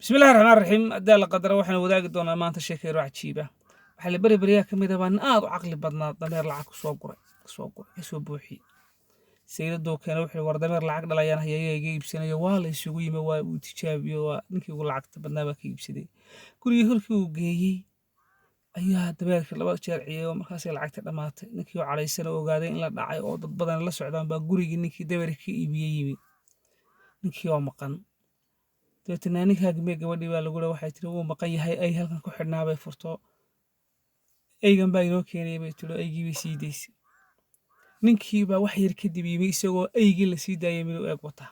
بسم الله الرحمن الرحيم أداء القدر وحنا وذاك دونا ما أنت شكر عجيبة وحل بري بريا كم إذا بان عقل بدنا ضمير العقل سوق يسوى بوحي سيد دو كانوا وحي ور ضمير العقل لا ينهي يجيب سنة يوالي سوي ما وتشابي ونكي يقول العقل بدنا بكي بسدي كل يهلك وجاي أيها ضمير لبا شرعي ومركز العقل دمات نكي على سنة وقاعدين لا دعي أو ضد بدن لا سعدان بقولي نكي ضمير كي يبي نكي يوم مقن dabeetana ninkaagimee gabadhii baa lagu waxay tiri wuu maqan yahay ay halkan ku xidhnaa bay furto eygan baa inoo keenay bay tiro eygii bay sii daysay ninkii baa wax yar kadib yimi isagoo eygii la sii daayay miduu eeg wata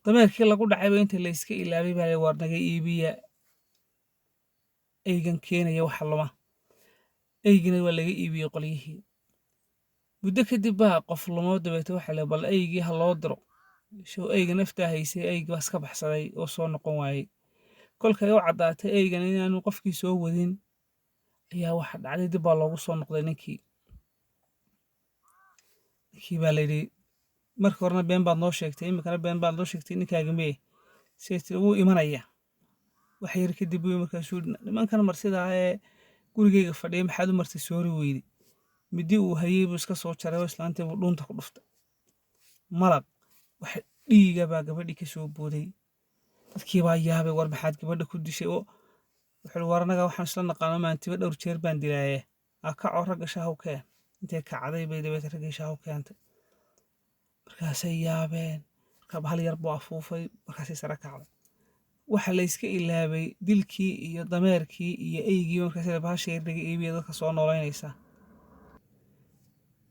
dameerkii lagu dhacayba inta la iska ilaabay baa la war naga iibiya eygan keenaya waxa luma eygina waa laga iibiyey qolyihii muddo kadib baa qof lumo dabeeta waxa la bal eygii ha loo diro شو أيجن نفتح هيسي أيج بس كبح صدي وصون قواي كل كيو عدات أيجن إن أنا وقف كي سو ودين يا واحد على دي بالله وصون نقدنكي كي بالي مركورنا بين بعض نوشكتين مكان بين بعض نوشكتين كاجمي سيتو إيمانية وحير كدي بيوم كاسود لما كان مرسيد على كل جيجا فدي محد مرسي سوري ويدي مدي وهي بس كسر شراوي إسلامتي ولون تخلفت مرض wax dhiiga baa gabadhii ka soo booday dadkii baa yaabay war maxaad gabadha ku dishay oo wuxuu waranaga waxaan isla naqaano maantiba dhowr jeer baan dilaaye ka ragga shahow keen intee kacday bay dabeeta ragga shahow keentay markaasay yaabeen marka bahal yar buu afuufay markaasay sare kacday waxa la iska ilaabay dilkii iyo dameerkii iyo eygii markaasay bahasha yar laga iibiyay dadka soo noolaynaysa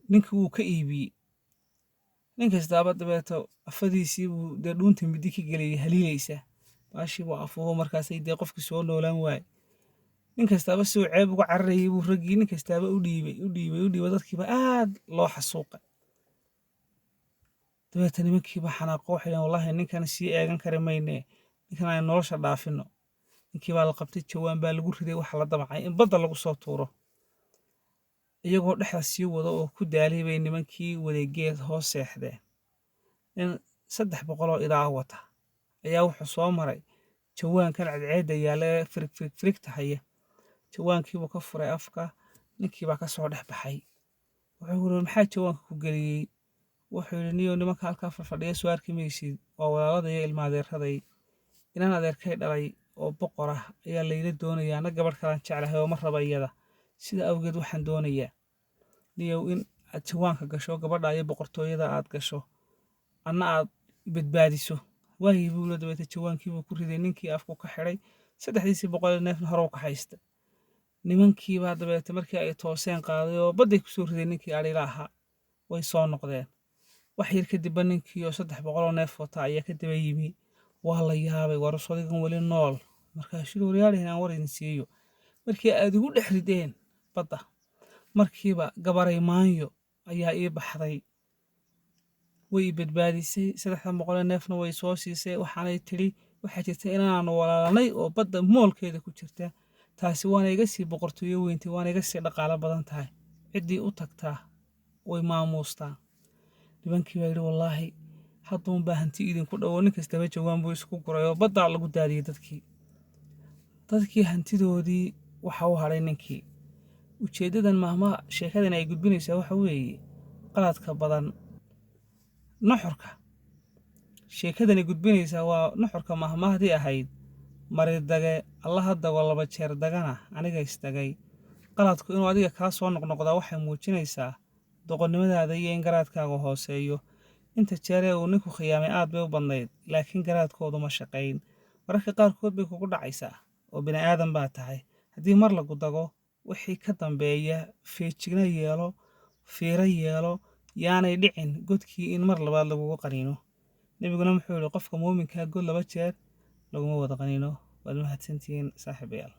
ninkii wuu ka iibiyey ninkastaaba dabeeto afadiisii buu dee dhuunta midi ka geliyay haliilaysa baashii buu afuufo markaasay dee qofkii soo noolaan waay ninkastaaba si uu ceeb uga cararayay buu raggii ninkastaaba u dhiibay dadkiiba aad loo xasuuqay dabeeta nimankiiba xanaaqo waxay dhaheen wallaahi ninkan sii eegan kari mayne ninkan aan nolosha dhaafino ninkii baa la qabtay jawaan baa lagu riday waxa la damcay in badda lagu soo tuuro iyagoo dhexda sii wada oo ku daalay bay nimankii wareegeed hoos seexdeen in 300 idaa wata ayaa wuxuu soo maray jawaankan cadceedda yaala firigta haya jawaankiibuu ka furay afka ninkii baa ka soo dhex baxay wuxuu yiri maxaa jawaanka ku geliyey wuxuu yiri niyo nimanka halkaa fadhiya soo arki maysid waa walaaladaya ilma adeeraday inaan adeerkay dhalay oo boqor ah ayaa layla doonayaa na gabadh kalaan jeclahay oo ma raba iyada sida awgeed waxaan doonayaa niyow in aad jawaanka gasho gabadha iyo boqortooyada aad gasho anna aad badbaadiso waayay buu la dabeetay jawaankii buu ku riday ninkii afku ka xiray 300 neefna hore u ka haysta nimankii baa dabeetay markii ay tooseen qaaday oo badday ku soo riday ninkii adhiila ahaa way soo noqdeen wax yar kadib ninkii oo 300 neef wata ayaa ka daba yimi waa la yaabay war sodigan wali nool markaa shil waryaalihin aan war idin siiyo markii aad ugu dhex rideen badda markiiba gabaray maanyo ayaa ii baxday way badbaadisay 300 neefna way soo siisay waxaanay tiri waxa jirta inaan walaalanay oo badda moolkeeda ku jirta taasi waana iga sii boqortooyo weyntii waana iga sii dhaqaale badan tahay cidii u tagtaa way maamuustaa nimankii baa yiri wallaahi hadduun baa hanti idinku dhawo nin kastaba jawaan buu isku guray oo badda lagu daadiyay dadkii hantidoodii waxa uu haray ninkii ujeedadan maahma sheekadan ay gudbinaysaa waxa weeye qaladka badan nuxurka sheekadan ay gudbinaysaa waa nuxurka maahmahdii ahayd maridage allaha dago laba jeer dagana aniga istagay qaladku inuu adiga kaa soo noqnoqdaa waxay muujinaysaa doqonnimadaada iyo in garaadkaaga hooseeyo inta jeer ee uu ninku khiyaamay aad bay u badnayd laakiin garaadkoodu ma shaqayn mararka qaarkood bay kugu dhacaysaa oo bini aadan baa tahay haddii mar lagu dago wixii ka dambeeya feejigna yeelo fiiro yeelo yaanay dhicin godkii in mar labaad lagugu qaniino nabiguna wuxuu yiri qofka muuminka god 2 jeer laguma wada qaniino waad mahadsantihiin saaxiibayaal